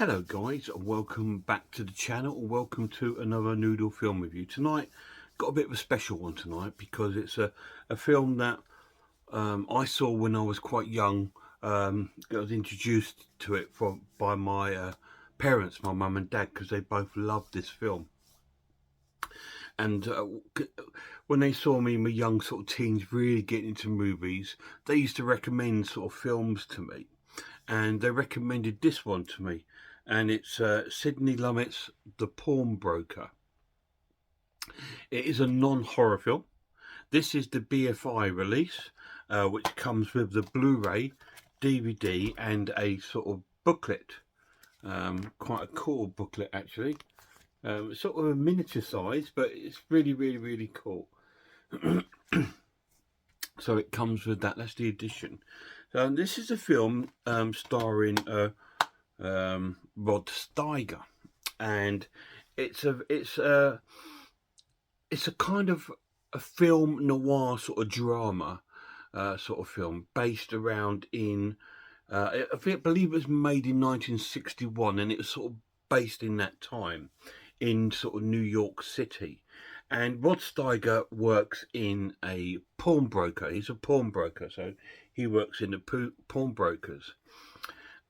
Hello guys, and welcome back to the channel, and welcome to another noodle film review. Tonight, got a bit of a special one tonight because it's a film that I saw when I was quite young. I was introduced to it by my parents, my mum and dad, because they both loved this film. And when they saw me, my young sort of teens, really getting into movies, they used to recommend sort of films to me. And they recommended this one to me, and it's Sidney Lumet's The Pawnbroker. It is a non-horror film. This is the BFI release, which comes with the Blu-ray, DVD, and a sort of booklet. Quite a cool booklet, actually. It's sort of a miniature size, but it's really cool. So it comes with that. That's the edition. So this is a film starring Rod Steiger, and it's a kind of a film noir sort of drama sort of film based around in I believe it was made in 1961, and it was sort of based in that time in sort of New York City. And Rod Steiger works in a pawnbroker. He's a pawnbroker, so he works in the pawnbrokers.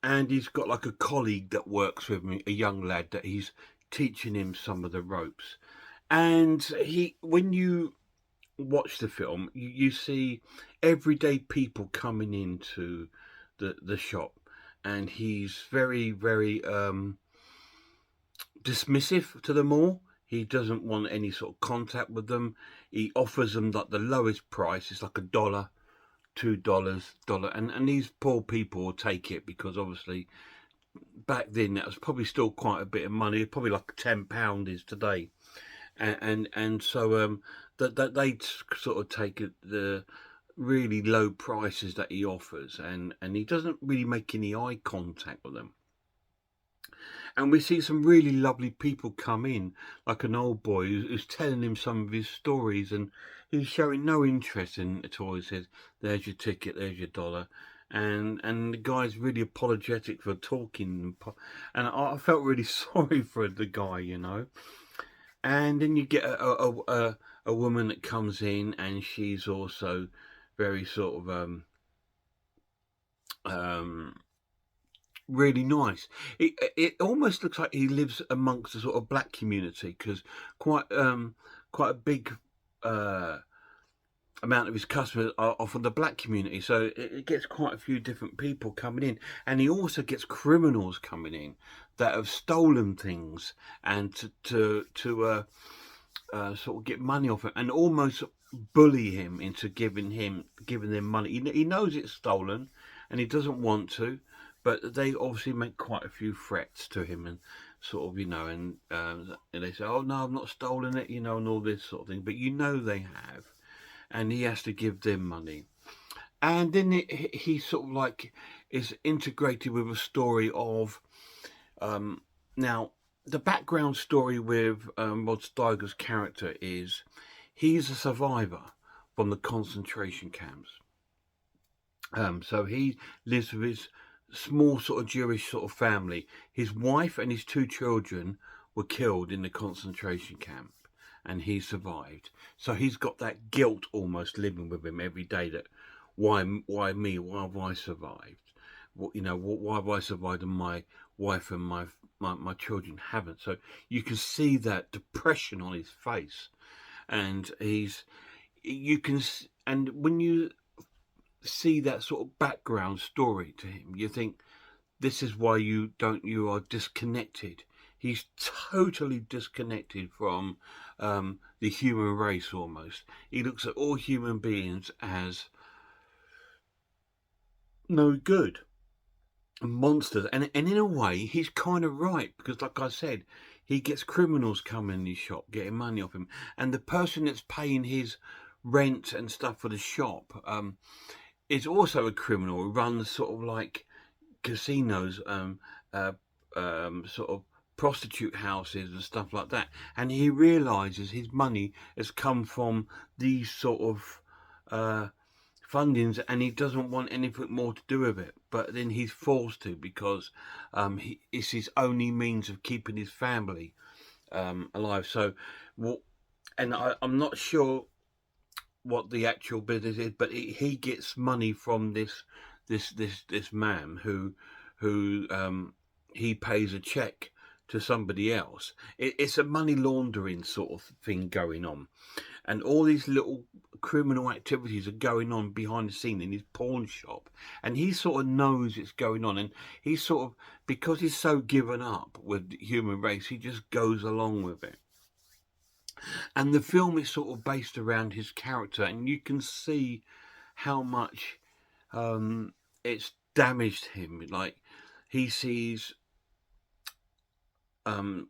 And he's got like a colleague that works with him, a young lad that he's teaching him some of the ropes. And when you watch the film, you see everyday people coming into the shop, and he's very dismissive to them all. He doesn't want any sort of contact with them. He offers them like the lowest price. It's like $1, $2, and these poor people will take it, because obviously back then that was probably still quite a bit of money, probably like £10 is today, and so that they sort of take the really low prices that he offers, and he doesn't really make any eye contact with them. And we see some really lovely people come in, like an old boy who's telling him some of his stories, and he's showing no interest in it at all. He says, "There's your ticket, there's your $1." And the guy's really apologetic for talking. And I felt really sorry for the guy, you know. And then you get a woman that comes in, and she's also very sort of really nice. It almost looks like he lives amongst a sort of black community, because quite a big amount of his customers are from the black community, so it gets quite a few different people coming in. And he also gets criminals coming in that have stolen things, and to sort of get money off him, and almost bully him into giving them money. He knows it's stolen, and he doesn't want to, but they obviously make quite a few threats to him, and sort of, you know, and they say, "Oh no, I've not stolen it," you know, and all this sort of thing. But you know they have, and he has to give them money. And then he sort of like is integrated with a story of now the background story with Rod Steiger's character is he's a survivor from the concentration camps. So he lives with his small sort of Jewish sort of family. His wife and his 2 children were killed in the concentration camp, and he survived. So he's got that guilt almost living with him every day, that why me? Why have I survived? What, you know, why have I survived and my wife and my children haven't? So you can see that depression on his face, and and when you see that sort of background story to him, you think, this is why you are disconnected. He's totally disconnected from the human race almost. He looks at all human beings as no good, monsters. And in a way, he's kind of right, because like I said, he gets criminals coming in his shop, getting money off him. And the person that's paying his rent and stuff for the shop is also a criminal who runs sort of like casinos, sort of prostitute houses and stuff like that. And he realizes his money has come from these sort of fundings, and he doesn't want anything more to do with it. But then he's forced to, because it's his only means of keeping his family alive. So, and I'm not sure what the actual business is, but he gets money from this man who he pays a check to somebody else. It's a money laundering sort of thing going on, and all these little criminal activities are going on behind the scene in his pawn shop, and he sort of knows it's going on, and he's sort of, because he's so given up with the human race, he just goes along with it. And the film is sort of based around his character, and you can see how much it's damaged him. Like, he sees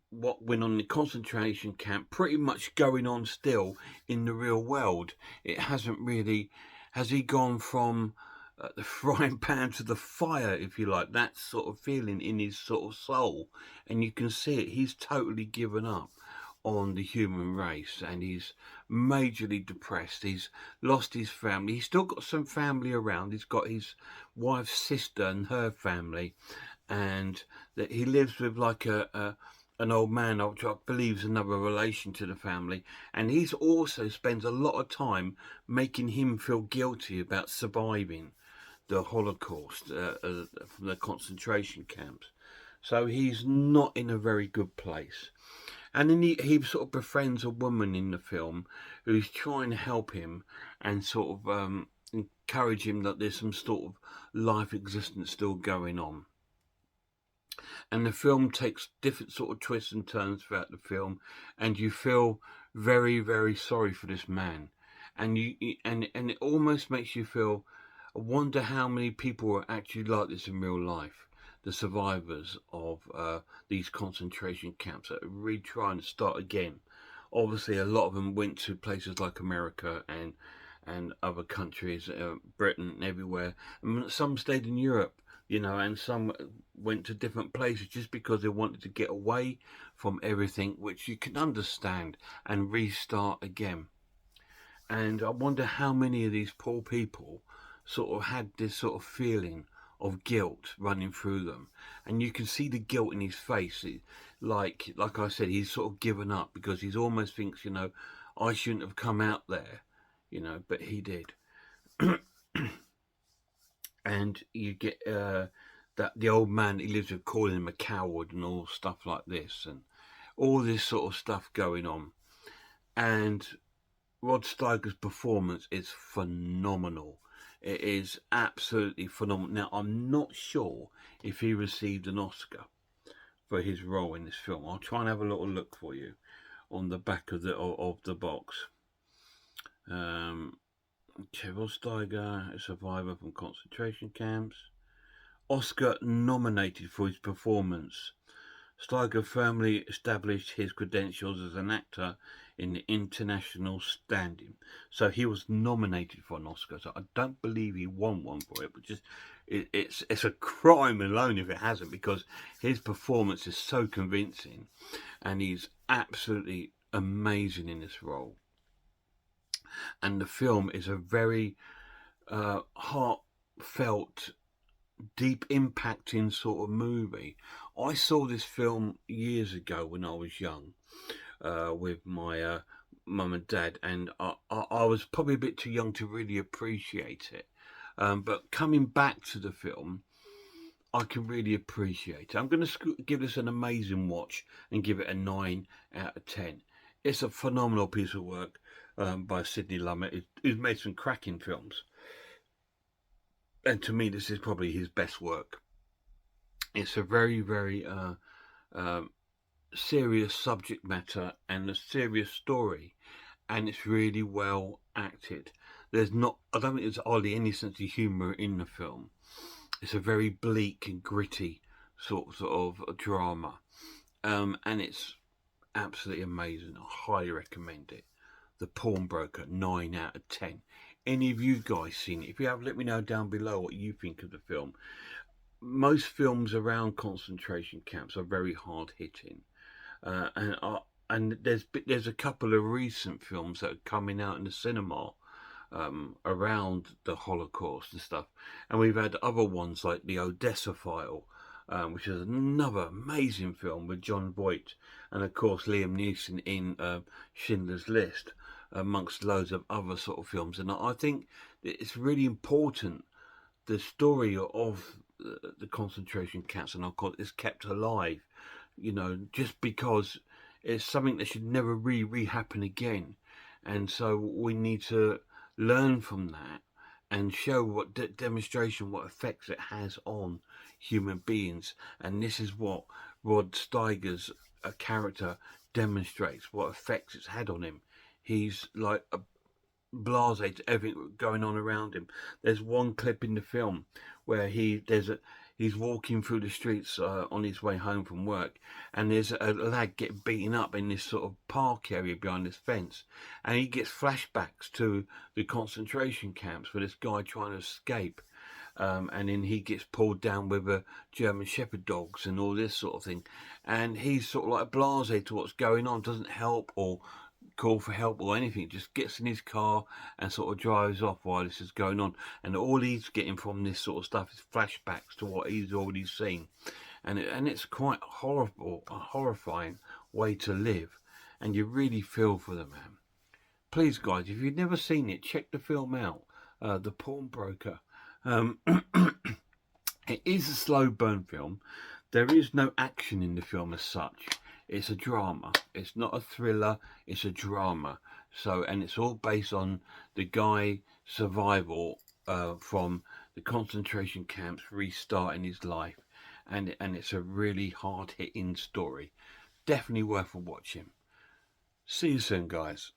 what went on in the concentration camp pretty much going on still in the real world. It hasn't really, has he gone from the frying pan to the fire, if you like, that sort of feeling in his sort of soul. And you can see it, he's totally given up on the human race, and he's majorly depressed. He's lost his family. He's still got some family around. He's got his wife's sister and her family, and that he lives with like an old man, which I believe is another relation to the family, and he's also spends a lot of time making him feel guilty about surviving the Holocaust from the concentration camps. So he's not in a very good place. And then he sort of befriends a woman in the film who's trying to help him and sort of encourage him that there's some sort of life existence still going on. And the film takes different sort of twists and turns throughout the film, and you feel very, very sorry for this man. And and it almost makes you feel, I wonder how many people are actually like this in real life. The survivors of these concentration camps that are really trying to start again. Obviously, a lot of them went to places like America and other countries, Britain and everywhere. And some stayed in Europe, you know, and some went to different places just because they wanted to get away from everything, which you can understand, and restart again. And I wonder how many of these poor people sort of had this sort of feeling of guilt running through them, and you can see the guilt in his face. Like I said, he's sort of given up because he's almost thinks, you know, I shouldn't have come out there, you know, but he did. And you get that the old man he lives with calling him a coward and all stuff like this, and all this sort of stuff going on. And Rod Steiger's performance is phenomenal. It is absolutely phenomenal. Now, I'm not sure if he received an Oscar for his role in this film. I'll try and have a little look for you on the back of the box. Okay, Rod Steiger, a survivor from concentration camps. Oscar nominated for his performance. Steiger firmly established his credentials as an actor in the international standing. So he was nominated for an Oscar. So I don't believe he won one for it, but just it's a crime alone if it hasn't, because his performance is so convincing, and he's absolutely amazing in this role. And the film is a very heartfelt, deep impacting sort of movie. I saw this film years ago when I was young with my mum and dad, and I was probably a bit too young to really appreciate it, but coming back to the film, I can really appreciate it. I'm going to give this an amazing watch and give it a 9 out of 10. It's a phenomenal piece of work by Sidney Lumet, who's made some cracking films. And to me, this is probably his best work. It's a very, very serious subject matter and a serious story, and it's really well acted. I don't think there's hardly any sense of humour in the film. It's a very bleak and gritty sort of drama, and it's absolutely amazing. I highly recommend it. The Pawnbroker, 9 out of 10. Any of you guys seen it? If you have, let me know down below what you think of the film. Most films around concentration camps are very hard hitting, and there's a couple of recent films that are coming out in the cinema around the Holocaust and stuff. And we've had other ones like the Odessa File, which is another amazing film with John Voight and of course Liam Neeson in Schindler's List, amongst loads of other sort of films. And I think that it's really important, the story of the concentration camps and of course is kept alive, just because it's something that should never happen again. And so we need to learn from that and show what demonstration, what effects it has on human beings. And this is what Rod Steiger's character demonstrates, what effects it's had on him. He's like a blase to everything going on around him. There's one clip in the film where he's walking through the streets on his way home from work, and there's a lad getting beaten up in this sort of park area behind this fence, and he gets flashbacks to the concentration camps with this guy trying to escape. And then he gets pulled down with a German Shepherd dogs and all this sort of thing, and he's sort of like blasé to what's going on, doesn't help or call for help or anything, just gets in his car and sort of drives off while this is going on. And all he's getting from this sort of stuff is flashbacks to what he's already seen, and it's quite horrible, a horrifying way to live, and you really feel for the man. Please, guys, if you've never seen it, check the film out, The Pawnbroker. It is a slow burn film. There is no action in the film as such. It's a drama. It's not a thriller. It's a drama. So, and it's all based on the guy survival from the concentration camps, restarting his life, and it's a really hard hitting story. Definitely worth a watching. See you soon, guys.